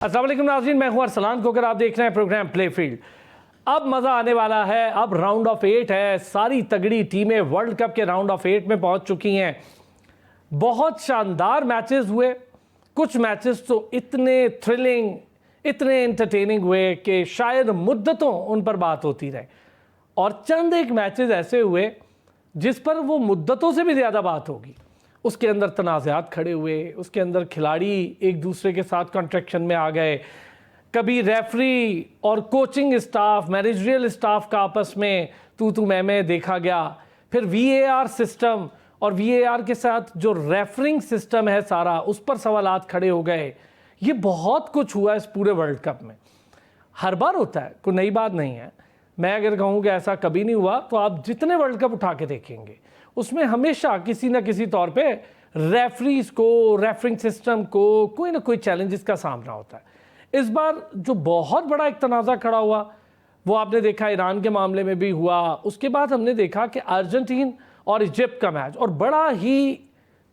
अस्सलाम वालेकुम नाज़रीन, मैं हूं अरसलान कोकर। आप देख रहे हैं प्रोग्राम प्ले फील्ड। अब मज़ा आने वाला है। अब राउंड ऑफ 8 है। सारी तगड़ी टीमें वर्ल्ड कप के राउंड ऑफ 8 में पहुंच चुकी हैं। बहुत शानदार मैचेस हुए। कुछ मैचेस तो इतने थ्रिलिंग, इतने एंटरटेनिंग हुए कि शायद मुद्दतों उन पर बात होती रहे। और चंद एक मैचेस ऐसे हुए जिस पर वो मुद्दतों से भी ज़्यादा बात होगी। उसके अंदर तनाज़ात खड़े हुए, उसके अंदर खिलाड़ी एक दूसरे के साथ कॉन्ट्रैक्शन में आ गए, कभी रेफरी और कोचिंग स्टाफ, मैनेजरियल स्टाफ का आपस में तू मैं देखा गया। फिर VAR सिस्टम और VAR के साथ जो रेफरिंग सिस्टम है सारा, उस पर सवालात खड़े हो गए। ये बहुत कुछ हुआ इस पूरे वर्ल्ड कप में। हर बार होता है, कोई नई बात नहीं है। मैं अगर कहूँ कि ऐसा कभी नहीं हुआ, तो आप जितने वर्ल्ड कप उठा के देखेंगे उसमें हमेशा किसी न किसी तौर पे रेफरीज को, रेफरिंग सिस्टम को कोई ना कोई चैलेंजेस का सामना होता है। इस बार जो बहुत बड़ा एक तनाज़ा खड़ा हुआ वो आपने देखा ईरान के मामले में भी हुआ। उसके बाद हमने देखा कि अर्जेंटीन और इजिप्ट का मैच, और बड़ा ही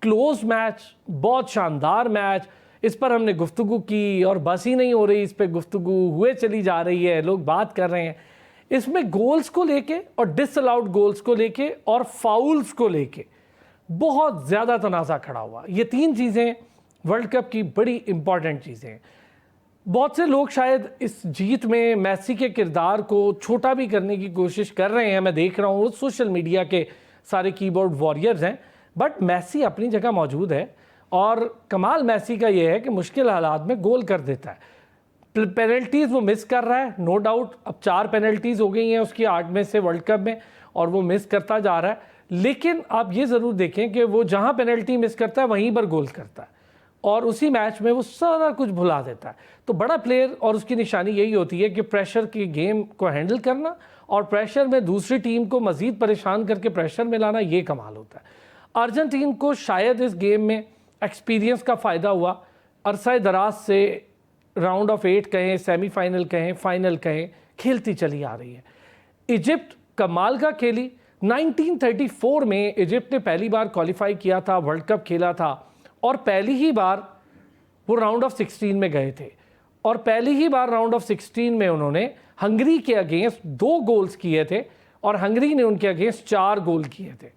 क्लोज मैच, बहुत शानदार मैच। इस पर हमने गुफ्तगू की और बस ही नहीं हो रही, इस पर गुफ्तगू हुए चली जा रही है, लोग बात कर रहे हैं। इसमें गोल्स को लेके और डिसअलाउड गोल्स को लेके और फाउल्स को लेके बहुत ज़्यादा तनाज़ा खड़ा हुआ। ये तीन चीज़ें वर्ल्ड कप की बड़ी इंपॉर्टेंट चीज़ें हैं। बहुत से लोग शायद इस जीत में मेसी के किरदार को छोटा भी करने की कोशिश कर रहे हैं। मैं देख रहा हूँ सोशल मीडिया के सारे कीबोर्ड वॉरियर्स हैं, बट मेसी अपनी जगह मौजूद है। और कमाल मेसी का ये है कि मुश्किल हालात में गोल कर देता है। पेनल्टीज़ वो मिस कर रहा है, नो डाउट। अब 4 पेनल्टीज़ हो गई हैं उसकी 8 में से वर्ल्ड कप में, और वो मिस करता जा रहा है। लेकिन आप ये ज़रूर देखें कि वो जहाँ पेनल्टी मिस करता है वहीं पर गोल करता है, और उसी मैच में वो सारा कुछ भुला देता है। तो बड़ा प्लेयर, और उसकी निशानी यही होती है कि प्रेशर की गेम को हैंडल करना और प्रेशर में दूसरी टीम को मज़ीद परेशान करके प्रेशर में लाना, ये कमाल होता है। अर्जेंटीन को शायद इस गेम में एक्सपीरियंस का फ़ायदा हुआ। अरसा दराज से राउंड ऑफ 8 कहें, सेमीफाइनल कहें, फाइनल कहें, खेलती चली आ रही है। इजिप्ट कमाल का खेली। 1934 में इजिप्ट ने पहली बार क्वालिफाई किया था, वर्ल्ड कप खेला था, और पहली ही बार वो राउंड ऑफ 16 में गए थे। और पहली ही बार राउंड ऑफ 16 में उन्होंने हंगरी के अगेंस्ट 2 गोल्स किए थे, और हंगरी ने उनके अगेंस्ट 4 गोल किए थे।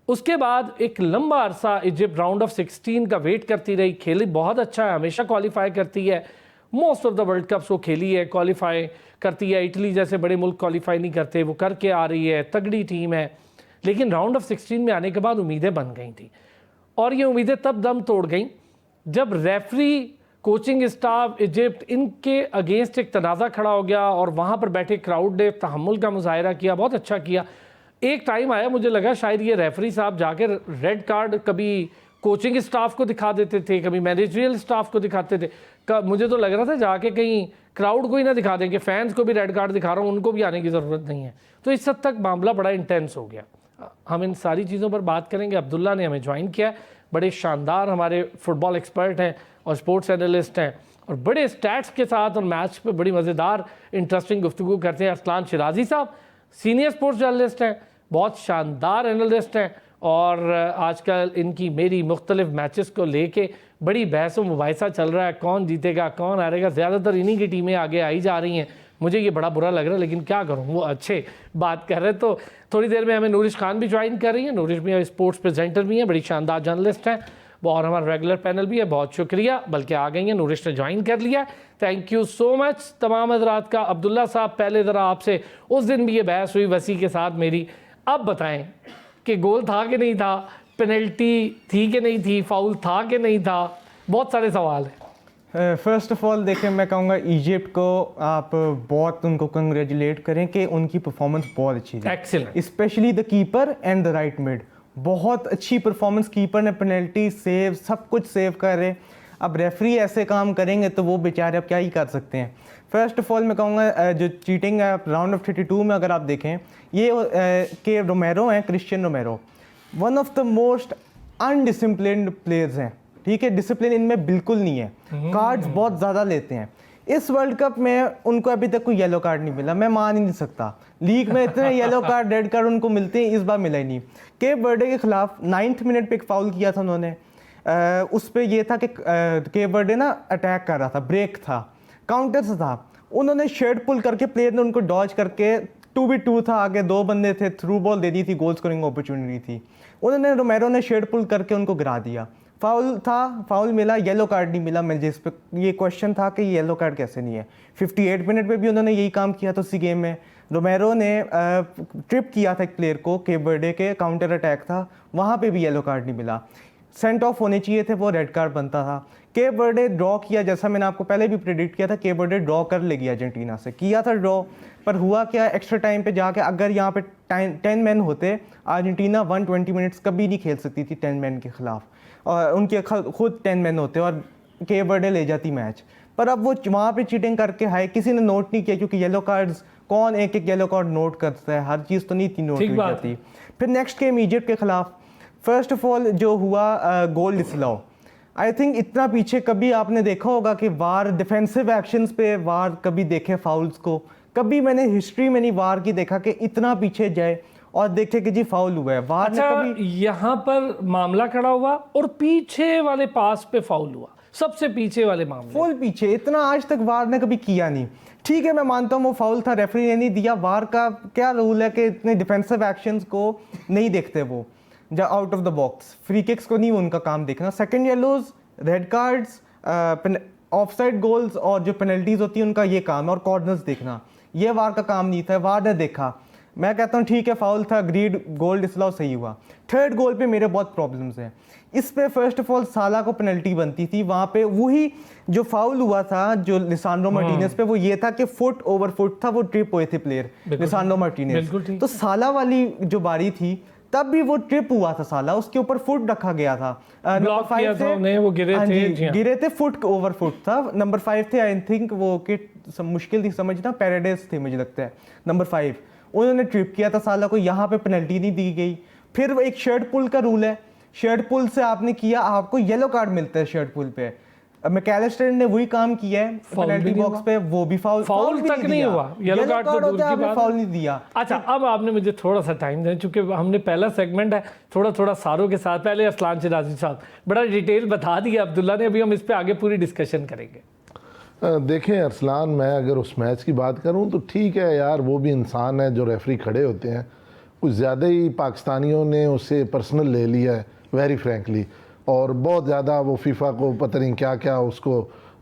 उसके बाद एक लंबा अरसा इजिप्ट राउंड ऑफ 16 का वेट करती रही। खेली बहुत अच्छा है, हमेशा क्वालिफाई करती है, most of the world cups वो खेली है, क्वालिफाई करती है। इटली जैसे बड़े मुल्क क्वालिफाई नहीं करते, वो करके आ रही है, तगड़ी टीम है। लेकिन राउंड ऑफ 16 में आने के बाद उम्मीदें बन गई थी, और ये उम्मीदें तब दम तोड़ गई जब रेफरी, कोचिंग स्टाफ, इजिप्ट, इनके अगेंस्ट एक तनाज़ा खड़ा हो गया, और वहाँ पर बैठे क्राउड ने तहम्मुल का मुजाहरा किया, बहुत अच्छा किया। एक टाइम आया, मुझे लगा शायद ये रेफरी साहब जाके रेड कार्ड कभी कोचिंग स्टाफ को दिखा देते थे, कभी मैनेजरियल स्टाफ को दिखाते थे। मुझे तो लग रहा था जाके कहीं क्राउड को ही ना दिखा दें कि फैंस को भी रेड कार्ड दिखा रहा हूँ, उनको भी आने की ज़रूरत नहीं है। तो इस हद तक मामला बड़ा इंटेंस हो गया। हम इन सारी चीज़ों पर बात करेंगे। अब्दुल्ला ने हमें ज्वाइन किया, बड़े शानदार हमारे फुटबॉल एक्सपर्ट हैं और स्पोर्ट्स एनालिस्ट हैं, और बड़े स्टैट्स के साथ और मैच पे बड़ी मज़ेदार इंटरेस्टिंग गुफ्तगू करते हैं। अरसलान शिराजी साहब सीनियर स्पोर्ट्स जर्नलिस्ट हैं, बहुत शानदार एनालिस्ट हैं, और आजकल इनकी मेरी मुख्तलिफ मैचेस को लेके बड़ी बहस व मुबाहिसा चल रहा है, कौन जीतेगा कौन हारेगा। ज़्यादातर इन्हीं की टीमें आगे आई जा रही हैं। मुझे ये बड़ा बुरा लग रहा है, लेकिन क्या करूँ, वो अच्छे बात कर रहे हैं। तो थोड़ी देर में हमें नूरिश खान भी ज्वाइन कर रही हैं। नूरिश भी स्पोर्ट्स प्रेजेंटर भी हैं, बड़ी शानदार जर्नलिस्ट हैं, और हमारा रेगुलर पैनल भी है। बहुत शुक्रिया, बल्कि आ गई हैं, नूरिश ने ज्वाइन कर लिया। थैंक यू सो मच तमाम हज़रात का। अब्दुल्ला साहब, पहले ज़रा आपसे, उस दिन भी ये बहस हुई वसी के साथ मेरी, अब बताएं कि गोल था कि नहीं था, पेनल्टी थी कि नहीं थी, फाउल था कि नहीं था, बहुत सारे सवाल हैं। फर्स्ट ऑफ ऑल देखें, मैं कहूँगा इजिप्ट को आप बहुत उनको कंग्रेचुलेट करें कि उनकी परफॉर्मेंस बहुत अच्छी थी, excellent, specially the keeper and the right mid. बहुत अच्छी परफॉर्मेंस, कीपर ने पेनल्टी सेव, सब कुछ सेव कर रहे। अब रेफरी ऐसे काम करेंगे तो वो बेचारे अब क्या ही कर सकते हैं। फर्स्ट ऑफ ऑल मैं कहूँगा जो चीटिंग है राउंड ऑफ 32 में अगर आप देखें, ये के रोमेरो हैं, Cristian Romero, one of the most undisciplined players हैं। ठीक है, डिसिप्लिन इनमें बिल्कुल नहीं है, कार्ड्स बहुत ज़्यादा लेते हैं। इस वर्ल्ड कप में उनको अभी तक कोई येलो कार्ड नहीं मिला, मैं मान ही नहीं सकता। लीग में इतने येलो कार्ड, रेड कार्ड उनको मिलते हैं, इस बार मिला ही नहीं। केप वर्डे के खिलाफ 9th मिनट पे एक फाउल किया था उन्होंने, उस पर यह था कि केप वर्डे ना अटैक कर रहा था, ब्रेक था, काउंटर्स था, उन्होंने शर्ट पुल करके प्लेयर ने उनको डॉज करके 2v2 था, आगे 2 बंदे थे, थ्रू बॉल दे दी थी, गोल स्कोरिंग अपॉर्चुनिटी थी, उन्होंने रोमेरो ने शर्ट पुल करके उनको गिरा दिया, फाउल था, फाउल मिला, येलो कार्ड नहीं मिला। मैं जिस पे ये क्वेश्चन था कि येलो कार्ड कैसे नहीं है, 58 मिनट पे भी उन्होंने यही काम किया था उसी गेम में। रोमेरो ने ट्रिप किया था एक प्लेयर को, केप वर्डे के काउंटर अटैक था, वहाँ पे भी येलो कार्ड नहीं मिला, सेंट ऑफ होने चाहिए थे, वो रेड कार्ड बनता था। केप वर्डे ड्रॉ किया, जैसा मैंने आपको पहले भी प्रेडिक्ट किया था, केप वर्डे ड्रॉ कर लेगी अर्जेंटीना से, किया था ड्रॉ, पर हुआ क्या, एक्स्ट्रा टाइम पे जाके अगर यहाँ पे 10 मैन होते, अर्जेंटीना 120 मिनट्स कभी नहीं खेल सकती थी 10 मैन के खिलाफ, और उनके खुद 10 मैन होते और केप वर्डे ले जाती मैच। पर अब वो वहाँ पे चीटिंग करके हाई, किसी ने नोट नहीं किया, क्योंकि येलो कार्ड्स कौन एक एक येलो कार्ड नोट करता है, हर चीज़ तो नहीं थी नोट की जाती। फिर नेक्स्ट गेम इजिप्ट के खिलाफ, फर्स्ट ऑफ ऑल जो हुआ गोल डिसअलाउ, आई थिंक इतना पीछे कभी आपने देखा होगा कि वार डिफेंसिव एक्शंस पे वार कभी देखे फाउल्स को, कभी मैंने हिस्ट्री में नहीं वार की देखा कि इतना पीछे जाए और देखे कि जी फाउल हुआ है। वार अच्छा, ने कभी यहाँ पर मामला खड़ा हुआ और पीछे वाले पास पे फाउल हुआ, सबसे पीछे वाले मामले, फुल पीछे, इतना आज तक वार ने कभी किया नहीं। ठीक है, मैं मानता हूँ वो फाउल था, रेफरी ने नहीं दिया, वार का क्या रूल है कि इतने डिफेंसिव एक्शंस को नहीं देखते वो, जब out of the box free kicks को नहीं उनका काम देखना। Second yellows, red cards, offside goals और जो पेनल्टीज होती है उनका ये काम है, और कॉर्नर्स देखना, ये वार का काम नहीं था, वार ने देखा। मैं कहता हूँ ठीक है फाउल था, ग्रीड, गोल डिसअलाउ सही हुआ। थर्ड गोल पे मेरे बहुत प्रॉब्लम्स हैं। इस पे फर्स्ट ऑफ ऑल साला को पेनल्टी बनती थी, वहाँ पे वही जो फाउल हुआ था जो लिसांड्रो मार्टिनेज पे, वो ये था कि फुट ओवर फुट था, वो ट्रिप हुए थे प्लेयर लिसांड्रो मार्टिनेज। तो साला वाली जो बारी थी तब भी वो ट्रिप हुआ था साला, उसके ऊपर फुट रखा गया था, नंबर 5 थे, वो गिरे थे, फुट ओवर फुट था। नंबर 5 थे, आई थिंक वो किट मुश्किल थी समझना, पैराडाइज थे मुझे लगता है, नंबर 5, उन्होंने ट्रिप किया था साला को, यहाँ पे पेनल्टी नहीं दी गई। फिर एक शर्ट पुल का रूल है, शर्ट पुल से आपने किया, आपको येलो कार्ड मिलता है शर्ट पुल पे। मैकैलिस्टर ने वही काम किया है पेनल्टी बॉक्स पे, वो भी फाउल तक नहीं हुआ, येलो कार्ड तो दूर की बात, फाउल नहीं दिया। अच्छा, अब आपने मुझे थोड़ा सा टाइम दें, चूंकि हमने पहला सेगमेंट है थोड़ा सारों के साथ, पहले अरसलान शिराजी साहब बड़ा डिटेल बता दिया अब्दुल्ला ने, अभी हम इस पे आगे पूरी डिस्कशन करेंगे। देखें अरसलान, मैं अगर उस मैच की बात करूं तो ठीक है यार, वो भी इंसान है, जो रेफरी खड़े होते हैं, कुछ ज़्यादा ही पाकिस्तानियों ने उसे पर्सनल ले लिया है वेरी फ्रैंकली, और बहुत ज़्यादा वो फीफा को पता नहीं क्या क्या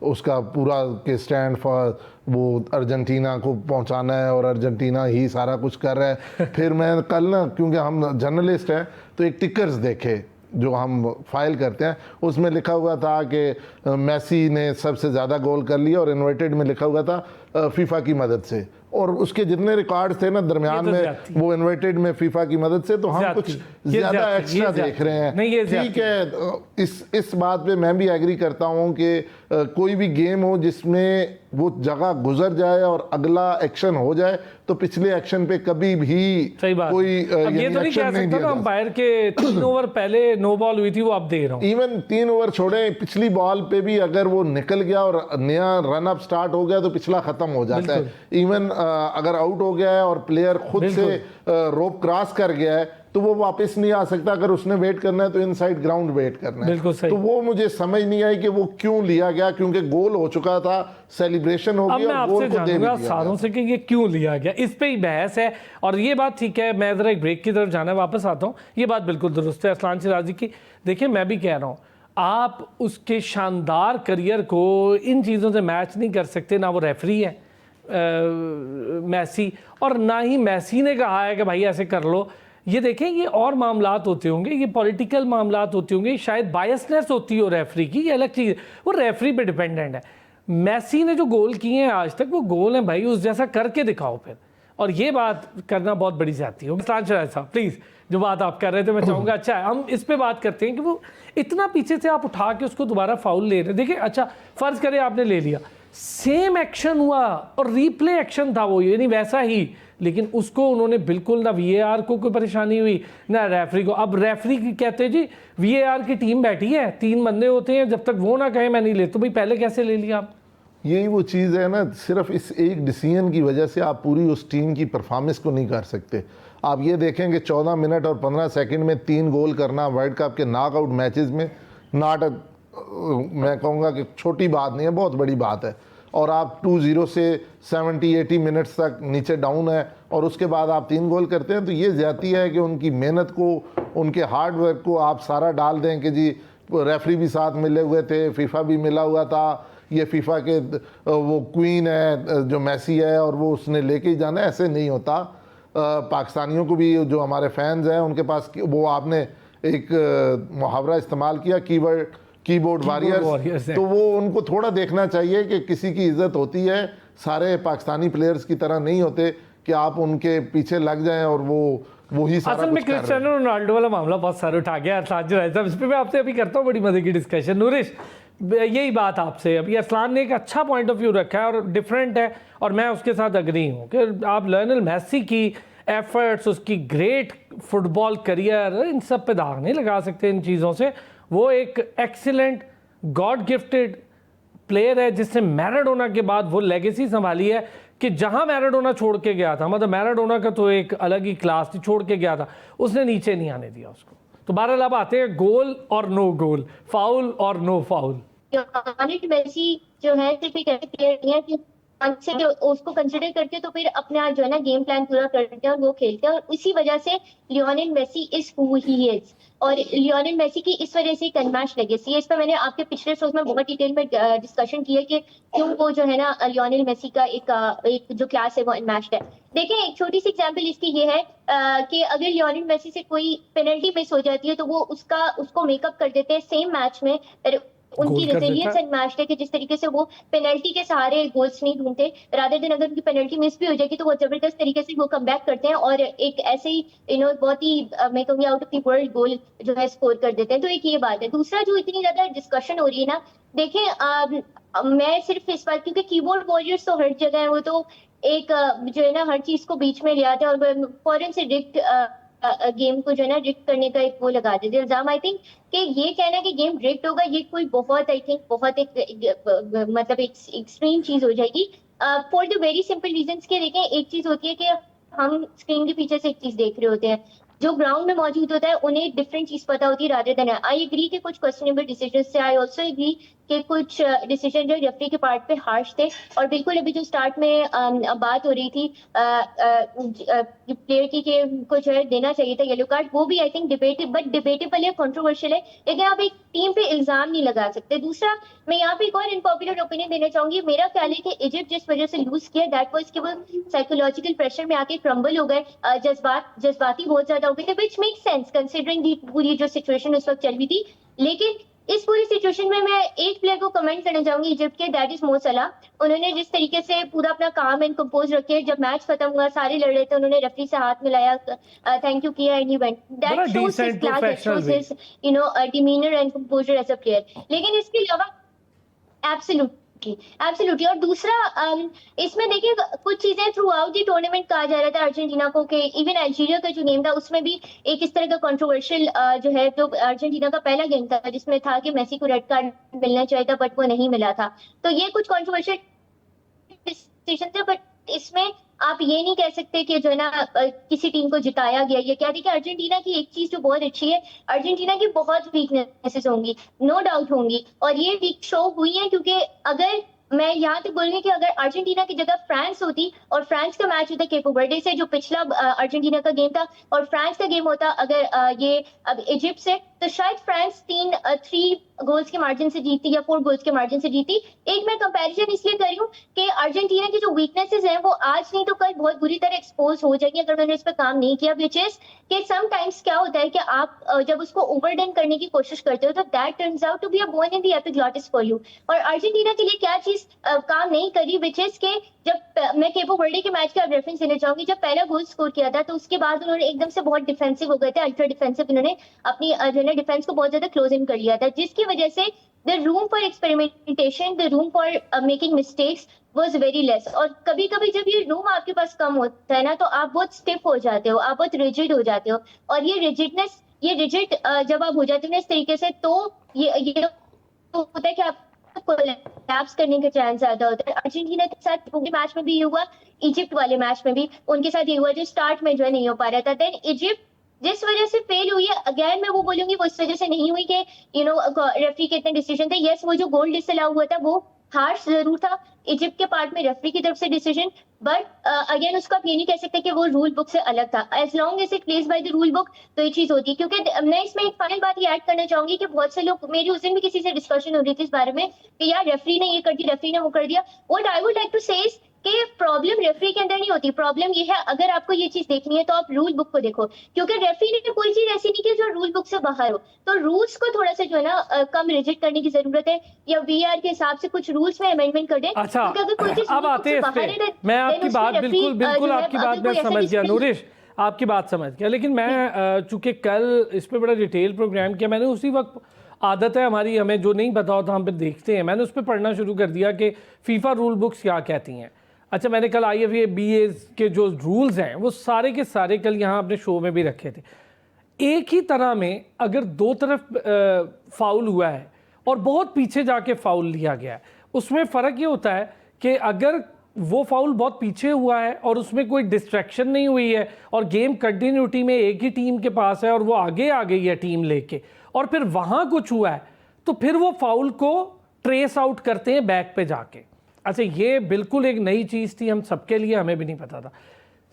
उसका पूरा के स्टैंड फॉर वो अर्जेंटीना को पहुंचाना है और अर्जेंटीना ही सारा कुछ कर रहा है। फिर मैं कल ना, क्योंकि हम जर्नलिस्ट हैं, तो एक टिकर्स देखे जो हम फाइल करते हैं, उसमें लिखा हुआ था कि मेसी ने सबसे ज़्यादा गोल कर लिया, और इन्वर्टेड में लिखा हुआ था फीफा की मदद से, और उसके जितने रिकॉर्ड्स थे ना दरमियान में वो इन्वर्टेड में फीफा की मदद से, तो हम कुछ ज़्यादा एक्स्ट्रा देख रहे हैं। ठीक है, इस बात पे मैं भी एग्री करता हूँ कि कोई भी गेम हो जिसमें वो जगह गुजर जाए और अगला एक्शन हो जाए, तो पिछले एक्शन पे कभी भी कोई ये तो नहीं कह सकता ना अंपायर के 3 ओवर पहले नो बॉल हुई थी वो अब दे रहा हूँ, इवन 3 ओवर छोड़े, पिछली बॉल पे भी अगर वो निकल गया और नया रन अप स्टार्ट हो गया तो पिछला खत्म हो जाता है। इवन अगर आउट हो गया है और प्लेयर खुद से रोप क्रॉस कर गया है तो वो वापस नहीं आ सकता, अगर उसने वेट करना है तो इनसाइड ग्राउंड वेट करना है। तो वो मुझे समझ नहीं आई कि वो क्यों लिया गया, क्योंकि गोल हो चुका था, सेलिब्रेशन हो गया और गोल को दे दिया सारों से कि ये क्यों लिया गया, इस पे ही बहस है। और ये बात ठीक है, मैं जरा एक ब्रेक की तरफ जाना वापस आता हूँ, ये बात बिल्कुल दुरुस्त है अरसलान शिराजी की। देखिए, मैं भी कह रहा हूँ, आप उसके शानदार करियर को इन चीज़ों से मैच नहीं कर सकते, ना वो रेफरी है मैसी, और ना ही मैसी ने कहा है कि भाई ऐसे कर लो। ये देखें, ये और मामलात होते होंगे, ये पॉलिटिकल मामलात होते होंगे, शायद बायसनेस होती हो रेफरी की, ये अलग चीज़, वो रेफरी पे डिपेंडेंट है। मैसी ने जो गोल किए हैं आज तक, वो गोल हैं भाई, उस जैसा करके दिखाओ फिर, और ये बात करना बहुत बड़ी जाती है। साहब प्लीज़, जो बात आप कर रहे थे मैं चाहूँगा, अच्छा हम इस पे बात करते हैं कि वो इतना पीछे से आप उठा के उसको दोबारा फाउल ले रहे हैं। देखिए, अच्छा फ़र्ज़ करें आपने ले लिया, सेम एक्शन हुआ और रीप्ले एक्शन था वो, यानी वैसा ही, लेकिन उसको उन्होंने बिल्कुल ना वीएआर को कोई परेशानी हुई ना रेफरी को। अब रेफरी कहते हैं जी वीएआर की टीम बैठी है, 3 बंदे होते हैं, जब तक वो ना कहे मैं नहीं ले, तो भाई पहले कैसे ले लिया आप? यही वो चीज़ है ना, सिर्फ इस एक डिसीजन की वजह से आप पूरी उस टीम की परफॉर्मेंस को नहीं कर सकते। आप ये देखेंगे 14 मिनट और 15 सेकंड में 3 गोल करना वर्ल्ड कप के नॉकआउट मैचेस में नॉट मैं कहूँगा कि छोटी बात नहीं है, बहुत बड़ी बात है। और आप 2-0 से 70-80 मिनट्स तक नीचे डाउन है और उसके बाद आप 3 गोल करते हैं, तो ये ज़्यादती है कि उनकी मेहनत को, उनके हार्ड वर्क को आप सारा डाल दें कि जी रेफरी भी साथ मिले हुए थे, फीफा भी मिला हुआ था, ये फीफा के वो क्वीन है जो मैसी है और वो उसने लेके ही जाना है। ऐसे नहीं होता। पाकिस्तानियों को भी, जो हमारे फैंस हैं उनके पास, वो आपने एक मुहावरा इस्तेमाल किया कीबोर्ड वॉरियर्स, तो वो उनको थोड़ा देखना चाहिए कि किसी की इज्जत होती है, सारे पाकिस्तानी प्लेयर्स की तरह नहीं होते कि आप उनके पीछे लग जाएं और वही सारा असल में कुछ कर रहे हैं। क्रिस्टियानो रोनाल्डो वाला मामला बहुत सारा उठा गया अरसलान जो है साहब, इस पर मैं आपसे अभी करता हूँ बड़ी मजे की डिस्कशन। नूरिश, यही बात आपसे, अभी अरसलान ने एक अच्छा पॉइंट ऑफ व्यू रखा है और डिफरेंट है, और मैं उसके साथ अग्री हूँ कि आप लियोनेल मेसी की एफर्ट्स, उसकी ग्रेट फुटबॉल करियर, इन सब पे दाग नहीं लगा सकते इन चीज़ों से। वो एक एक्सीलेंट गॉड गिफ्टेड प्लेयर है जिसने मैराडोना के बाद वो लेगेसी संभाली है कि जहां मैराडोना छोड़ के गया था, मतलब मैराडोना का तो एक अलग ही क्लास थी, छोड़ के गया था, उसने नीचे नहीं आने दिया उसको। तो बहरहाल अब आते हैं गोल और नो गोल, फाउल और नो फाउल। मेसी जो है सिर्फ एक ऐसे प्लेयर नहीं है कि उसको कंसिडर करके तो फिर अपना जो है ना गेम प्लान पूरा करते हैं और वो खेलते हैं, और इसी वजह से Lionel Messi is who he is. और लियोनेल मेसी की इस वजह से एक अनमैच्ड लेगेसी है। इस पर मैंने आपके पिछले शोज में बहुत डिटेल में डिस्कशन किया कि क्यों वो जो है ना लियोनेल मेसी का एक जो क्लास है वो अनमैच्ड है। देखिए, एक छोटी सी एग्जांपल इसकी ये है कि अगर लियोनेल मेसी से कोई पेनल्टी मिस हो जाती है तो वो उसको मेकअप कर देते हैं सेम मैच में। उनकी रेजिलियंस एंड मैच है कि जिस तरीके से वो पेनल्टी के सहारे गोल्स नहीं ढूंढते, रादर देन अगर उनकी पेनल्टी मिस भी हो जाएगी तो वो जबरदस्त तरीके से वो कम बैक करते हैं और एक ऐसे ही बहुत ही मैं कहूँगी आउट ऑफ द वर्ल्ड गोल जो है स्कोर कर देते हैं। तो एक ये बात है। दूसरा, जो इतनी ज्यादा डिस्कशन हो रही है ना, देखिए मैं सिर्फ इस बात, क्योंकि कीबोर्ड वॉरियर्स तो हर जगह है, वो तो एक जो है ना हर चीज को बीच में ले आते हैं और फॉरन से डिक्ट गेम को जो है ना रिक्ट करने का एक वो लगा देते इल्जाम। आई थिंक कि ये कहना कि गेम रिक्ट होगा, ये कोई बहुत आई थिंक बहुत एक मतलब एक एक्सट्रीम चीज हो जाएगी for the very simple reasons के। देखें, एक चीज होती है कि हम स्क्रीन के पीछे से एक चीज देख रहे होते हैं, जो ग्राउंड में मौजूद होता है उन्हें डिफरेंट चीज पता होती है रादर देन। आई एग्री कि कुछ क्वेश्चनेबल डिसीजन से, आई ऑल्सो एग्री कि कुछ डिसीजन जो रेफरी के पार्ट पे हार्श थे। और बिल्कुल अभी जो स्टार्ट में बात हो रही थी प्लेयर की कि को जो है देना चाहिए था येलो कार्ड, वो भी आई थिंक डिबेटेबल है, कंट्रोवर्शियल है, लेकिन आप एक टीम पे इल्जाम नहीं लगा सकते। दूसरा, मैं यहाँ पे एक और इनपॉपुलर ओपिनियन देना चाहूंगी। मेरा ख्याल है कि इजिप्ट जिस वजह से लूज किया, दैट वाज कि वो साइकोलॉजिकल प्रेशर में आके क्रम्बल हो गए, जज्बाती बहुत ज्यादा हो गए थे, which make sense considering the पूरी जो सिचुएशन उस वक्त चल रही थी। लेकिन इस पूरी सिचुएशन में मैं एक प्लेयर को कमेंट करना चाहूंगी इजिप्ट के, दैट इज मो सलाह। उन्होंने जिस तरीके से पूरा अपना काम एंड कंपोज रखे, जब मैच खत्म हुआ सारे लड़ रहे थे, उन्होंने रेफरी से हाथ मिलाया, थैंक यू किया and he went. That shows his class, that shows his demeanour and composure as a player. लेकिन इसके अलावा एब्सोल्युटली। और दूसरा, इसमें देखिए कुछ चीजें थ्रू आउट द टूर्नामेंट कहा जा रहा था अर्जेंटीना को कि इवन अल्जीरिया का जो गेम था उसमें भी एक इस तरह का कंट्रोवर्शियल जो है, तो अर्जेंटीना का पहला गेम था जिसमें था कि मेसी को रेड कार्ड मिलना चाहिए था बट वो नहीं मिला था। तो ये कुछ कंट्रोवर्शियल डिसीजन थे, बट इसमें आप ये नहीं कह सकते कि जो है ना किसी टीम को जिताया गया। ये क्या देखिए, अर्जेंटीना की एक चीज जो बहुत अच्छी है, अर्जेंटीना की बहुत वीकनेसेस होंगी, नो डाउट होंगी, और ये वीक शो हुई है क्योंकि अगर मैं यहाँ तक बोलूंगी कि अगर अर्जेंटीना की जगह फ्रांस होती और फ्रांस का मैच होता केपो वर्डे से, जो पिछला अर्जेंटीना का गेम था, और फ्रांस का गेम होता अगर ये अब इजिप्ट से, तो शायद फ्रांस 3 गोल्स के मार्जिन से जीती या 4 गोल्स के मार्जिन से जीती। एक मैं कंपैरिजन इसलिए कर रही हूँ कि अर्जेंटीना की जो वीकनेसेस हैं वो आज नहीं तो कल बहुत बुरी तरह एक्सपोज हो जाएंगी अगर उन्होंने इस पर काम नहीं किया। विच इज कि समटाइम्स क्या होता है कि आप जब उसको ओवरडन करने की कोशिश करते हो तो that turns out to be a bone in the epiglottis for you. और अर्जेंटीना के लिए क्या चीज काम नहीं करी, विच इज के जब मैं केपो वर्डे के मैच का रेफरेंस देना चाहूंगी, जब पहला गोल स्कोर किया था तो उसके बाद उन्होंने एकदम से बहुत डिफेंसिव हो गए थे, अल्ट्रा डिफेंसिव, उन्होंने अपनी जो है डिफेंस को बहुत ज्यादा क्लोज इन कर लिया था, जिसकी वजह से the room for experimentation, the room for making mistakes was very less. और कभी कभी जब ये रूम आपके पास कम होता है ना तो आप बहुत स्टिफ हो जाते हो, आप बहुत रिजिड हो जाते हो, और ये रिजिड जब आप हो जाते हो ना इस तरीके से, तो ये होता है कि आप कोलैप्स करने का चांस ज्यादा होता है। अर्जेंटीना के साथ पूरे मैच में भी ये हुआ, इजिप्ट वाले मैच में भी उनके साथ ये हुआ, जो स्टार्ट में जो है नहीं हो पा रहा था। देन इजिप्ट जिस वजह से फेल हुई है, अगेन मैं वो बोलूंगी वो इस वजह से नहीं हुई कि रेफरी के इतने डिसीजन थे। यस, वो जो गोल डिसअलाउ हुआ था वो हार्श जरूर था इजिप्ट के पार्ट में रेफरी की तरफ से डिसीजन, बट अगेन उसको आप ये नहीं कह सकते कि वो रूल बुक से अलग था। As long as it plays by the rule book तो ये चीज होती है। क्योंकि मैं इसमें एक फाइनल बात ये ऐड करना चाहूंगी कि बहुत से लोग, मेरी उस दिन भी किसी से डिस्कशन हो रही थी इस बारे में कि यार रेफरी ने ये कर दिया, रेफरी ने वो कर दिया। What I would like to say is कि प्रॉब्लम रेफरी के अंदर नहीं होती, प्रॉब्लम ये है अगर आपको ये चीज देखनी है तो आप रूल बुक को देखो, क्योंकि रेफरी ने कोई चीज ऐसी नहीं की जो रूल बुक से बाहर हो। तो रूल्स को थोड़ा सा जो है ना कम रिजिड करने की जरूरत है, या वीआर के हिसाब से कुछ रूल्स में अमेंडमेंट कर दें। अच्छा, क्योंकि अगर कोई चीज अब rule book आते से हैं इस बाहर है पे। then- मैं then आपकी उसमें बात referee, बिल्कुल जो बिल्कुल है, आपकी अगर बात मैं कोई ऐसा समझ गया decision- नूरिश, आपकी बात समझ गया। लेकिन मैं चूंकि कल इस पे बड़ा डिटेल प्रोग्राम किया, मैंने उसी वक्त, आदत है हमारी, हमें जो नहीं पता होता हम फिर देखते हैं, मैंने उस पर पढ़ना शुरू कर दिया कि फीफा रूल बुक्स क्या कहती हैं। अच्छा, मैंने कल IFAB के जो रूल्स हैं वो सारे के सारे कल यहाँ अपने शो में भी रखे थे। एक ही तरह में अगर दो तरफ फाउल हुआ है और बहुत पीछे जाके फाउल लिया गया है, उसमें फ़र्क ये होता है कि अगर वो फाउल बहुत पीछे हुआ है और उसमें कोई डिस्ट्रैक्शन नहीं हुई है और गेम कंटिन्यूटी में एक ही टीम के पास है और वो आगे आ गई है टीम लेके, और फिर वहाँ कुछ हुआ है, तो फिर वो फाउल को ट्रेस आउट करते हैं बैक पे जाके। अच्छा, ये बिल्कुल एक नई चीज़ थी हम सबके लिए, हमें भी नहीं पता था।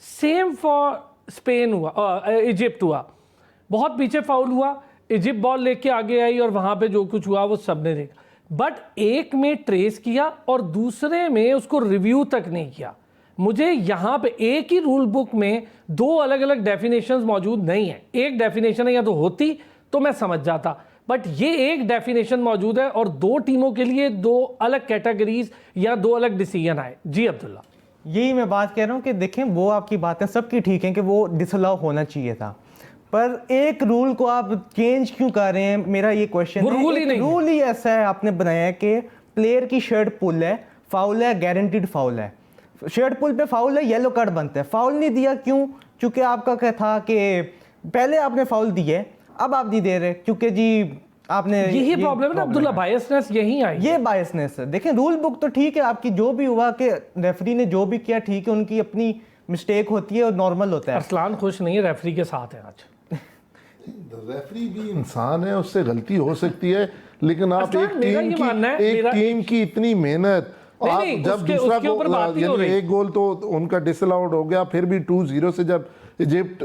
सेम फॉर स्पेन हुआ, इजिप्ट हुआ, बहुत पीछे फाउल हुआ, इजिप्ट बॉल लेके आगे आई और वहाँ पे जो कुछ हुआ वो सबने देखा, बट एक में ट्रेस किया और दूसरे में उसको रिव्यू तक नहीं किया। मुझे यहाँ पे एक ही रूल बुक में दो अलग अलग डेफिनेशंस मौजूद नहीं है। एक डेफिनेशन है या तो होती तो मैं समझ जाता, बट ये एक डेफिनेशन मौजूद है और दो टीमों के लिए दो अलग कैटेगरीज या दो अलग डिसीजन आए। जी अब्दुल्ला, यही मैं बात कह रहा हूँ कि देखें, वो आपकी बातें सबकी ठीक हैं कि वो डिसअलाउ होना चाहिए था, पर एक रूल को आप चेंज क्यों कर रहे हैं, मेरा ये क्वेश्चन वो है। रूल ही नहीं है। रूल ही ऐसा है आपने बनाया है कि प्लेयर की शर्ट पुल है, फाउल है, गारंटीड फाउल है, शर्ट पुल पे फाउल है, येलो कार्ड बनता है। फाउल नहीं दिया क्यों? क्योंकि आपका क्या था कि पहले आपने फाउल दिए, अब आप नहीं दे रहे क्योंकि जी आपने यही प्रॉब्लम है ना अब्दुल्ला, है। बायसनेस यही आई। ये बायसनेस है। देखें, रूल बुक तो ठीक है आपकी, जो भी हुआ कि रेफरी ने जो भी किया ठीक है, उनकी अपनी मिस्टेक होती है और नॉर्मल होता है। अरसलान खुश नहीं है, रेफरी के साथ है आज। रेफरी भी इंसान है, उससे गलती हो सकती है, लेकिन आप अरसलान, मेरा ये मानना है, एक टीम की इतनी मेहनत, नहीं, आप नहीं, जब उसके दूसरा ऊपर बात ही हो यानी रही। एक गोल तो उनका डिसअलाउड हो गया, फिर भी 2-0 से जब इजिप्ट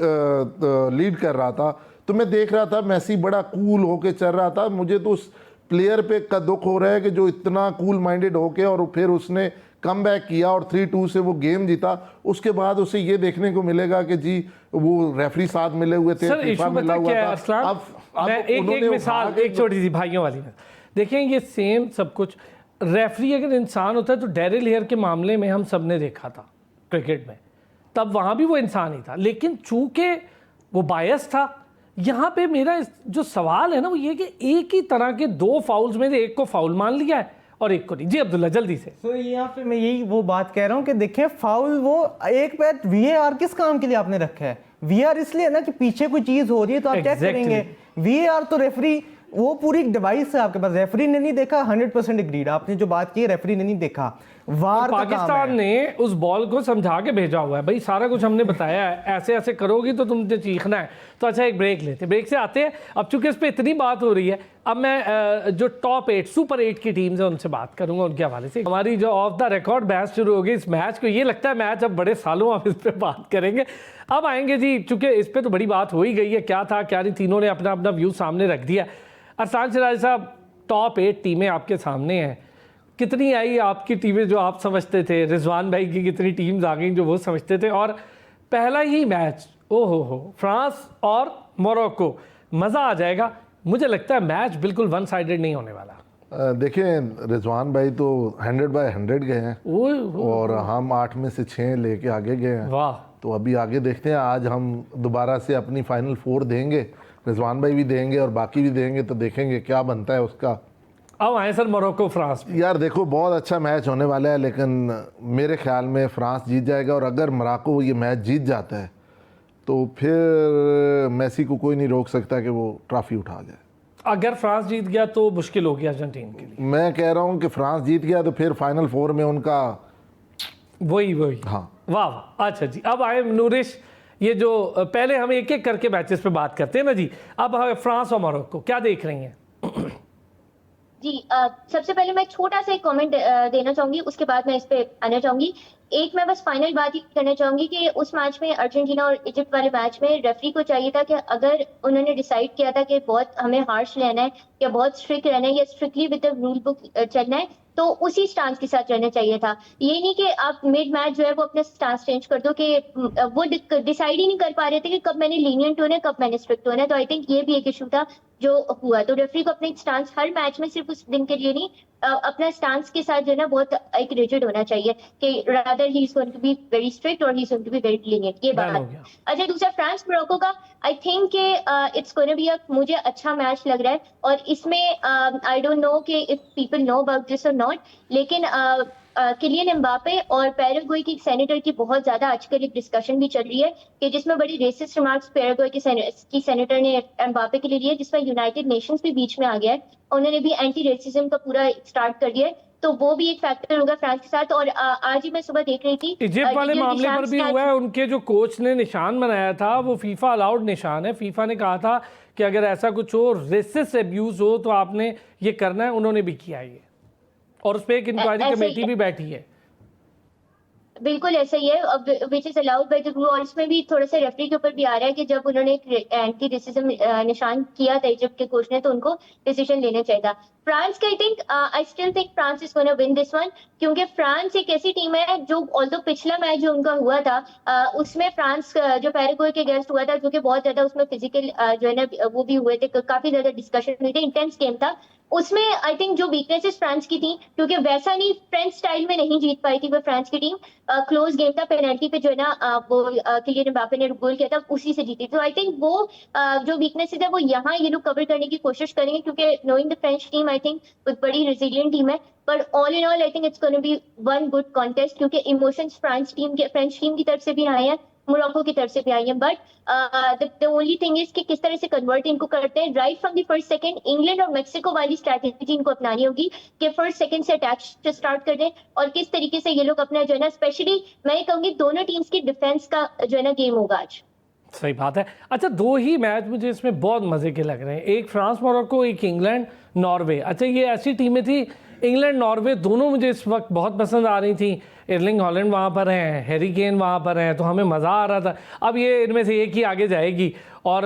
लीड कर रहा था तो मैं देख रहा था मेसी बड़ा कूल होके चल रहा था। मुझे तो उस प्लेयर पे का दुख हो रहा है कि जो इतना कूल माइंडेड होके और फिर उसने कम बैक किया और 3-2 से वो गेम जीता। उसके बाद उसे ये देखने को मिलेगा कि जी वो रेफरी साथ मिले हुए थे, सर, फीफा इशू मिला पता हुआ क्या है था। अरसलान, अब मैं एक उन्होंने मिसाल, उठा के- एक छोटी सी भाइयों वाली बात। देखें, ये सेम सब कुछ, रेफरी अगर इंसान होता है तो डेरिल हेयर के मामले में हम सब ने देखा था क्रिकेट में, तब वहाँ भी वो इंसान ही था, लेकिन चूंकि वो बायस था। यहाँ पे मेरा जो सवाल है ना वो ये कि एक ही तरह के दो फाउल्स में से एक को फाउल मान लिया है और एक को नहीं। जी अब्दुल्ला, जल्दी से। तो यहाँ पे मैं यही वो बात कह रहा हूँ कि देखें, फाउल वो एक बात, VAR किस काम के लिए आपने रखा है? VAR इसलिए ना कि पीछे कोई चीज हो रही है तो आप चेक Exactly. करेंगे। VAR तो रेफरी, वो पूरी डिवाइस है आपके पास, रेफरी ने नहीं देखा। 100% एग्रीड, आपने जो बात की रेफरी ने नहीं देखा। वार का काम पाकिस्तान है। ने उस बॉल को समझा के भेजा हुआ है, भाई सारा कुछ हमने बताया है, ऐसे ऐसे करोगी तो तुमसे चीखना है। तो अच्छा, एक ब्रेक लेते हैं, ब्रेक से आते हैं। अब चूंकि इस पर इतनी बात हो रही है, अब मैं जो टॉप 8 सुपर 8 की टीम्स है उनसे बात करूंगा, उनके हवाले से। हमारी जो ऑफ द रिकॉर्ड मैच शुरू होगी इस मैच को, ये लगता है मैच अब बड़े सालों हम इस पर बात करेंगे। अब आएंगे जी, चूंकि इस पर तो बड़ी बात हो ही गई है, क्या था क्या नहीं, तीनों ने अपना अपना व्यू सामने रख दिया। अरसान सिराज साहब, टॉप 8 टीमें आपके सामने हैं, कितनी आई आपकी टीमें जो आप समझते थे? रिजवान भाई की कितनी टीम्स आ गई जो वो समझते थे? और पहला ही मैच, ओ हो, फ्रांस और मोरक्को, मज़ा आ जाएगा। मुझे लगता है मैच बिल्कुल वन साइडेड नहीं होने वाला। देखें, रिजवान भाई तो 100/100 गए हैं और हम 8 में से 6 लेके आगे गए हैं। वाह, तो अभी आगे देखते हैं, आज हम दोबारा से अपनी फाइनल 4 देंगे, रिजवान भाई भी देंगे और बाकी भी देंगे, तो देखेंगे क्या बनता है उसका। अब आए सर मोरक्को फ्रांस। यार देखो, बहुत अच्छा मैच होने वाला है, लेकिन मेरे ख्याल में फ्रांस जीत जाएगा। और अगर मोरक्को ये मैच जीत जाता है तो फिर मेसी को कोई नहीं रोक सकता कि वो ट्रॉफी उठा जाए। अगर फ्रांस जीत गया तो मुश्किल होगी अर्जेंटीना के लिए। मैं कह रहा हूँ कि फ्रांस जीत गया तो फिर फाइनल 4 में उनका वही हाँ। वाह वाह। अच्छा जी, अब आए नूरिश, ये जो पहले हम एक एक करके मैचेस पे बात करते हैं ना जी, अब फ्रांस और मोरक्को क्या देख रही हैं? जी सबसे पहले मैं छोटा सा एक कमेंट देना चाहूंगी, उसके बाद मैं इस पे आना चाहूंगी। एक मैं बस फाइनल बात ही करना चाहूंगी कि उस मैच में, अर्जेंटीना और इजिप्ट वाले मैच में, रेफरी को चाहिए था कि अगर उन्होंने डिसाइड किया था कि बहुत हमें हार्श रहना है या बहुत स्ट्रिक्ट रहना है या strictly with the rule book चलना है, तो उसी स्टांस के साथ रहना चाहिए था। ये नहीं कि आप मिड मैच जो है वो अपना स्टांस चेंज कर दो, कि वो डिसाइड ही नहीं कर पा रहे थे कि कब मैंने लीनियंट होना है, कब मैंने स्ट्रिक्ट होना है। तो आई थिंक ये भी एक इशू था जो हुआ। तो रेफरी को अपने स्टांस हर मैच में, सिर्फ उस दिन के लिए नहीं, अपना स्टांस के साथ जो है ना बहुत एक रिजिड होना चाहिए कि rather he is going to be very strict और he is going to be very lenient. ये Done हो बात। गया। अच्छा, दूसरा फ्रांस मोरक्को का, आई थिंक कि इट्स गोइंग टू बी मुझे अच्छा मैच लग रहा है। और इसमें आई डोंट नो कि if people know about this और नॉट, लेकिन किलियन एम्बापे और पैराग्वे की सेनेटर की बहुत ज्यादा आजकल एक डिस्कशन भी चल रही है कि जिसमें बड़ी रेसिस्ट रिमार्क्स पैराग्वे की सेनेटर ने एम्बापे के लिए लिए, जिसमें यूनाइटेड नेशंस भी बीच में आ गया है। उन्होंने भी एंटी रेसिज्म का पूरा स्टार्ट कर दिया है, तो वो भी एक फैक्टर होगा फ्रांस के साथ। और आज ही मैं सुबह देख रही थी इजिप्ट वाले डिडियर मामले पर डिशाम्स भी ने हुआ है, उनके जो कोच ने निशान बनाया था वो फीफा अलाउड निशान है। फीफा ने कहा था कि अगर ऐसा कुछ हो, रेसिस्ट एब्यूज हो, तो आपने ये करना है। उन्होंने भी किया ये, और उस पर एक इंक्वायरी ऐसे ही कमेटी भी बैठी है। बिल्कुल ऐसा ही है, which is allowed by the rule. और इसमें भी थोड़ा सा रेफरी के ऊपर भी आ रहा है कि जब उन्होंने एक एंटी रेसिज्म निशान किया था इजिप्ट के कोच ने, तो उनको डिसीजन लेना चाहिए था। फ्रांस का I still think France is gonna win this one, क्योंकि फ्रांस एक ऐसी टीम है जो, ऑल्दो पिछला मैच जो उनका हुआ था उसमें फ्रांस जो पैराग्वे के अगेंस्ट हुआ था, जो कि बहुत ज्यादा उसमें फिजिकल जो है ना वो भी हुए थे, काफी ज्यादा डिस्कशन हुई थी, इंटेंस गेम था। उसमें आई थिंक जो वीकनेसेस फ्रांस की थी, क्योंकि वैसा नहीं, फ्रेंच स्टाइल में नहीं जीत पाई थी वो फ्रांस की टीम। क्लोज गेम था, पेनल्टी पे जो है ना वो किलियन एम्बापे ने गोल किया था, उसी से जीती। तो आई थिंक वो जो वीकनेसेस है वो यहाँ ये लोग कवर करने की कोशिश करेंगे, क्योंकि knowing the French team, I think एक बड़ी रेजिलियंट टीम है। पर all in all I think it's gonna be one good contest, क्योंकि इमोशंस फ्रेंच टीम की तरफ से भी आए हैं, मोरक्को की तरफ से भी आई है। But the only thing is कि किस तरह से कन्वर्ट इनको करते हैं। Right from the first second England और मेक्सिको वाली स्ट्रैटेजी इनको अपनानी होगी कि फर्स्ट सेकंड से अटैक स्टार्ट कर दें, और किस तरीके से ये लोग अपना जो है ना, स्पेशली मैं ये कहूंगी दोनों टीम्स की डिफेंस का जो है ना गेम होगा आज। सही बात है। अच्छा, दो ही मैच मुझे इसमें बहुत मजे के लग रहे हैं, एक फ्रांस मोरक्को, एक इंग्लैंड नॉर्वे। अच्छा, ये ऐसी टीमें थी, इंग्लैंड नॉर्वे दोनों मुझे इस वक्त बहुत पसंद आ रही थी। एर्लिंग हॉलैंड वहाँ पर हैं, हैरी केन वहाँ पर हैं, तो हमें मज़ा आ रहा था। अब ये इनमें से एक ही आगे जाएगी, और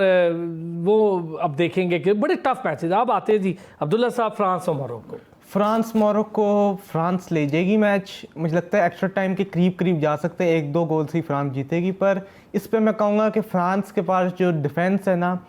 वो अब देखेंगे कि बड़े टफ मैचेज। अब आते हैं जी अब्दुल्ला साहब, फ्रांस और मोरक्को। फ्रांस मोरक्को, फ्रांस ले जाएगी मैच। मुझे लगता है एक्स्ट्रा टाइम के करीब जा सकते हैं, 1-2 गोल से ही फ्रांस जीतेगी। पर इस पे मैं कहूँगा कि फ्रांस के पास जो डिफेंस है ना,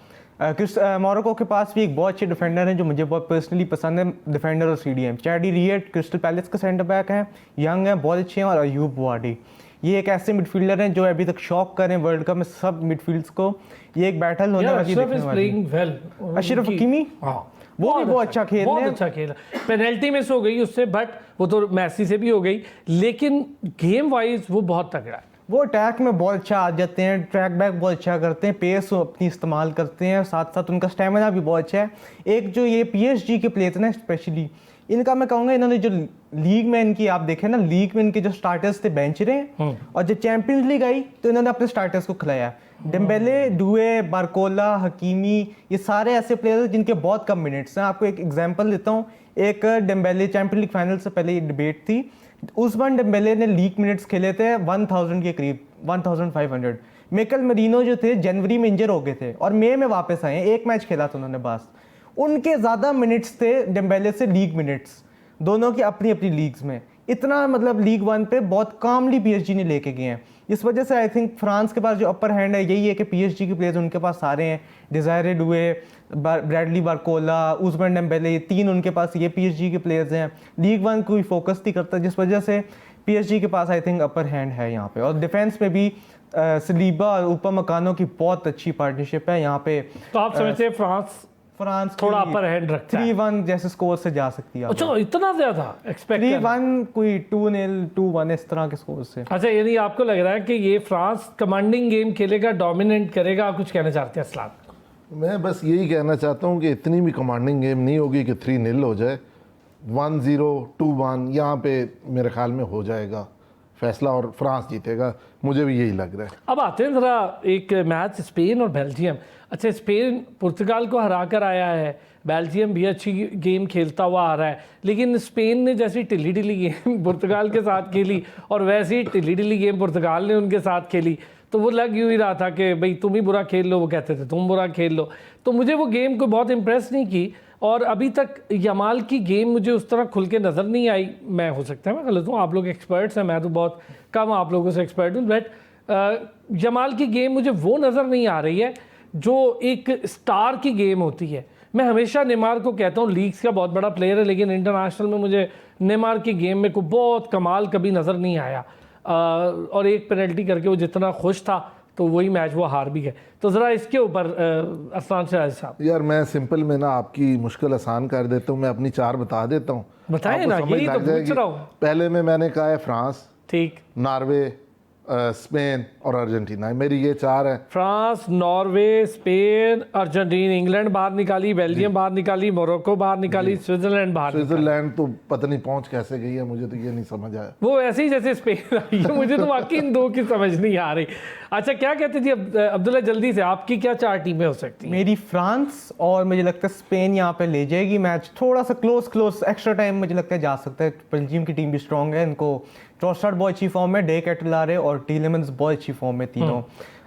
मोरक्को के पास भी एक बहुत अच्छे डिफेंडर हैं जो मुझे बहुत पर्सनली पसंद है, डिफेंडर और CDM। चैडी रिएट क्रिस्टल पैलेस के सेंटर बैक हैं, यंग हैं, बहुत अच्छे हैं। और अयूब बुआडी, ये एक ऐसे मिडफील्डर हैं जो अभी तक शॉक करें वर्ल्ड कप में सब मिडफील्ड्स को। ये एक बैटल होने वाली है। अशरफ हकीमी वो भी बहुत अच्छा खेल रहे हैं, बहुत अच्छा खेला। पेनल्टी मिस हो गई उससे, बट वो तो मैसी से भी हो गई, लेकिन गेम वाइज वो बहुत तगड़ा है। वो अटैक में बहुत अच्छा आ जाते हैं, ट्रैक बैक बहुत अच्छा करते हैं, पेस अपनी इस्तेमाल करते हैं, साथ साथ उनका स्टेमिना भी बहुत अच्छा है। एक जो ये PSG के प्लेयर ना, स्पेशली इनका मैं कहूँगा, इन्होंने जो लीग में इनकी आप देखें ना, लीग में इनके जो स्टार्टर्स थे बेंच रहे हैं, और जब चैंपियंस लीग आई तो इन्होंने अपने स्टार्टर्स को खिलाया। डेम्बेले, डुए, बारकोला, हकीमी, ये सारे ऐसे प्लेयर हैं जिनके बहुत कम मिनट्स हैं। आपको एक एग्जांपल देता हूँ। एक डेम्बेले, चैंपियंस लीग फाइनल से पहले ये डिबेट थी, उस्मान डेम्बेले ने लीग मिनट्स खेले थे 1000 के करीब, 1500। मिकेल मेरिनो जो थे जनवरी में इंजर हो गए थे और मई में वापस आए, एक मैच खेला था उन्होंने बस। उनके ज़्यादा मिनट्स थे डेम्बेले से लीग मिनट्स, दोनों की अपनी अपनी लीग्स में। इतना मतलब लीग 1 पे बहुत कामली PSG ने लेके गए हैं। इस वजह से आई थिंक फ्रांस के पास जो अपर हैंड है यही है कि PSG के प्लेयर्स उनके पास सारे हैं। Desire Doue, Bradley Barcola, Ousmane Dembele, ये 3 उनके पास ये PSG के प्लेयर्स हैं। लीग 1 कोई फोकस नहीं करता, जिस वजह से PSG के पास आई थिंक अपर हैंड है यहाँ पे। और डिफेंस में भी सलीबा और उपमकानो की बहुत अच्छी पार्टनरशिप है यहाँ पे। तो आप समझते हैं फ्रांस थोड़ा अपर हैंड रखता है, 3-1 जैसे स्कोर से जा सकती है। अच्छा, इतना ज्यादा एक्सपेक्ट 3-1 कोई 2-0, 2-1 इस तरह के स्कोर से। अच्छा, यानी आपको लग रहा है कि ये फ्रांस कमांडिंग गेम खेलेगा, डोमिनेट करेगा? आप कुछ कहना चाहते हैं असलान? मैं बस यही कहना चाहता हूँ कि इतनी भी कमांडिंग गेम नहीं होगी कि 3-0 हो जाए। 1-0, 2-1 यहाँ पे मेरे ख्याल में हो जाएगा फैसला और फ्रांस जीतेगा, मुझे भी यही लग रहा है। अब आते हैं ज़रा एक मैच स्पेन और बेल्जियम। अच्छा, स्पेन पुर्तगाल को हरा कर आया है, बेल्जियम भी अच्छी गेम खेलता हुआ आ रहा है, लेकिन स्पेन ने जैसी ढिली ढिली गेम पुर्तगाल के साथ खेली और वैसे ही ढिली ढिली गेम पुर्तगाल ने उनके साथ खेली, तो वो लग यूँ ही रहा था कि भाई तुम ही बुरा खेल लो, वो कहते थे तुम बुरा खेल लो। तो मुझे वो गेम को बहुत इम्प्रेस नहीं की और अभी तक यमाल की गेम मुझे उस तरह खुल के नज़र नहीं आई। मैं हो सकता है मैं गलत हूँ, आप लोग एक्सपर्ट्स हैं, मैं तो बहुत कम आप लोगों से एक्सपर्ट हूँ, बट यमाल की गेम मुझे वो नज़र नहीं आ रही है जो एक स्टार की गेम होती है। मैं हमेशा नेमार को कहता हूँ लीग्स का बहुत बड़ा प्लेयर है, लेकिन इंटरनेशनल में मुझे नेमार की गेम में कोई बहुत कमाल कभी नज़र नहीं आया। और एक पेनल्टी करके वो जितना खुश था तो वही मैच वो हार भी गए। तो ज़रा इसके ऊपर अरसलान शहजाद साहब। यार मैं सिंपल में ना आपकी मुश्किल आसान कर देता हूँ, मैं अपनी 4 बता देता हूँ, बताएं ना, यही तो पूछ रहा हूँ। पहले में मैंने कहा है फ्रांस, ठीक, नॉर्वे, स्पेन और अर्जेंटीना, मेरी ये 4 हैं। France, Norway, Spain, Argentina, England बाहर निकाली, बेल्जियम बाहर निकाली, मोरक्को बाहर निकाली, स्विट्जरलैंड बाहर निकाली। स्विट्जरलैंड तो पता नहीं पहुंच कैसे गई है, मुझे तो ये नहीं समझ आया। वो ऐसे ही जैसे स्पेन आई है, मुझे तो वाकई इन दो की समझ नहीं आ रही। अच्छा, क्या कहते जी अब्दुल्ला, जल्दी से आपकी क्या 4 टीमें हो सकती हैं? मेरी फ्रांस और मुझे लगता है स्पेन यहाँ पे ले जाएगी मैच, थोड़ा सा क्लोज एक्स्ट्रा टाइम मुझे लगता है जा सकता है। बेल्जियम की टीम भी स्ट्रॉन्ग है, इनको ट्रोसार्ड बहुत अच्छी फॉर्म में, डे कैटलारे और टीलेमंस बहुत अच्छी फॉर्म में तीनों।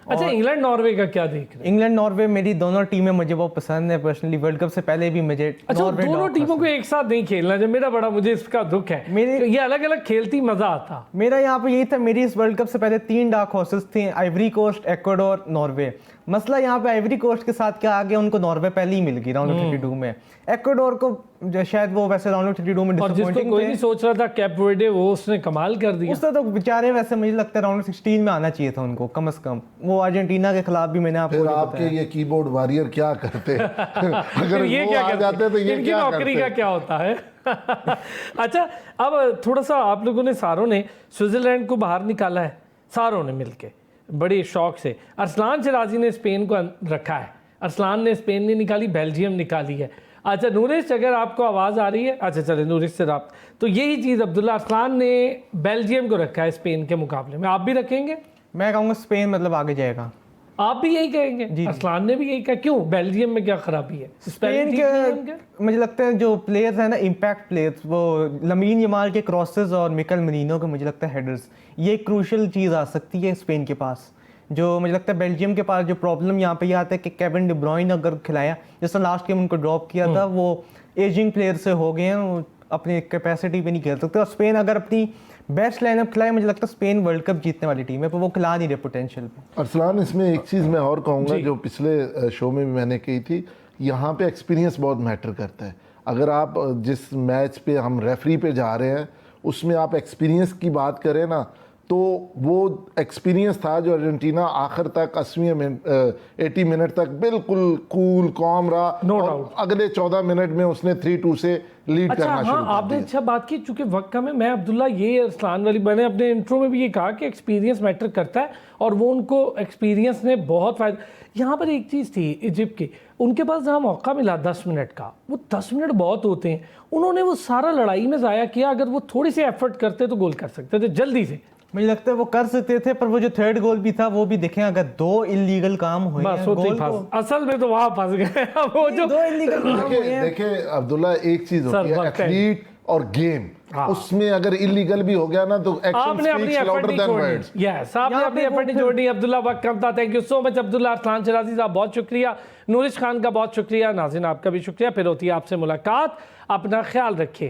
अच्छा, इंग्लैंड नॉर्वे का क्या देख रहे हैं? इंग्लैंड नॉर्वे मेरी दोनों टीमें मुझे बहुत पसंद है पर्सनली, वर्ल्ड कप से पहले भी मुझे अच्छा, नॉर्वे दोनों टीमों को एक साथ नहीं खेलना जो मेरा बड़ा मुझे इसका दुख है। ये अलग अलग खेलती मजा आता। मेरा यहाँ पे यही था, मेरी इस वर्ल्ड कप से पहले 3 डार्क हॉर्सेस थे, आइवरी कोस्ट, इक्वाडोर, नॉर्वे। मसला यहाँ पे आइवरी कोस्ट के साथ क्या आ गया, उनको नॉर्वे पहले ही मिल गई राउंड ऑफ 32 में। इक्वाडोर को शायद वो वैसे राउंड ऑफ 32 में डिसअपॉइंटिंग कोई नहीं सोच रहा था कैप वर्डे, वो उसने कमाल कर दिया। उसने तो बेचारे वैसे मुझे लगता है राउंड ऑफ 16 में आना चाहिए था उनको कम से कम। वो अर्जेंटीना के खिलाफ भी मैंने आपको आपके ये कीबोर्ड वॉरियर क्या करते अगर ये वो क्या आ जाते तो ये इनकी क्या नौकरी का करते? क्या होता है? अच्छा, अब थोड़ा सा आप लोगों ने सारों ने स्विट्जरलैंड को बाहर निकाला है, सारों ने मिलके बड़े शौक से। अरसलान शराजी ने स्पेन को रखा है, अरसलान ने स्पेन नहीं निकाली, बेल्जियम निकाली है। अच्छा नूरिश, अगर आपको आवाज़ आ रही है, अच्छा चले नूरिश से रात, तो यही चीज़ अब्दुल्ला, अरसलान ने बेल्जियम को रखा है स्पेन के मुकाबले में, आप भी रखेंगे? मैं कहूँगा स्पेन मतलब आगे जाएगा। आप भी यही कहेंगे? अरसलान ने भी यही कहा, क्यों? बेल्जियम में क्या खराबी है? स्पेन के मुझे लगता है जो प्लेयर्स हैं ना, इम्पैक्ट प्लेयर्स, वो लमीन यमाल के क्रॉसेस और मिकल मरीनो के मुझे लगता है हेडर्स, ये क्रूशियल चीज़ आ सकती है स्पेन के पास। जो मुझे लगता है बेल्जियम के पास जो प्रॉब्लम यहाँ पे ये आता है कि केविन डी ब्रुयने अगर खिलाया, जैसे लास्ट गेम उनको ड्रॉप किया था, वो एजिंग प्लेयर से हो गए हैं, वो अपनी कैपेसिटी पे नहीं खेल सकते। और स्पेन अगर अपनी बेस्ट लाइनअप खिलाए, मुझे लगता है स्पेन वर्ल्ड कप जीतने वाली टीम है, पर वो खिला नहीं रहे पोटेंशियल पे। अरसलान, इसमें एक चीज़ मैं और कहूँगा जो पिछले शो में भी मैंने कही थी, यहाँ पे एक्सपीरियंस बहुत मैटर करता है। अगर आप जिस मैच पे हम रेफरी पे जा रहे हैं उसमें आप एक्सपीरियंस की बात करें ना, तो वो एक्सपीरियंस था जो अर्जेंटीना आखिर तक 80 मिनट तक बिल्कुल कूल कॉम रहा, और अगले 14 मिनट में उसने 3-2 से लीड करना शुरू कर दिया। आपने अच्छा बात की, चूंकि वक्त कम है, मैं अब्दुल्ला ये अरसलान वाली, मैंने अपने इंट्रो में भी ये कहा कि एक्सपीरियंस मैटर करता है और वो उनको एक्सपीरियंस ने बहुत फायदा। यहाँ पर एक चीज़ थी इजिप्ट की, उनके पास जहाँ मौका मिला 10 मिनट का, वो 10 मिनट बहुत होते हैं, उन्होंने वो सारा लड़ाई में ज़ाया किया। अगर वो थोड़ी सी एफर्ट करते तो गोल कर सकते थे जल्दी से। मुझे लगता है वो कर सकते थे, पर वो जो थर्ड गोल भी था वो भी देखें, अगर 2 इलीगल काम हुए हैं, गोल तो असल में तो वहां फंस गए वो जो 2 इलीगल काम हुए हैं। देखिए अब्दुल्ला, एक चीज होती है एथलीट और गेम, उसमें अगर इलीगल भी हो गया ना तो आपने अपनी एफर्ट नहीं छोड़नी। यस, आपने अपनी एफर्ट नहीं छोड़नी। अब्दुल्ला, वक्त कम था। Thank you so much Abdullah. Arsalan Shirazi साहब बहुत शुक्रिया, नूरिश खान का बहुत शुक्रिया, नाज़रीन आपका भी शुक्रिया। फिर होती है आपसे मुलाकात, अपना ख्याल रखिए।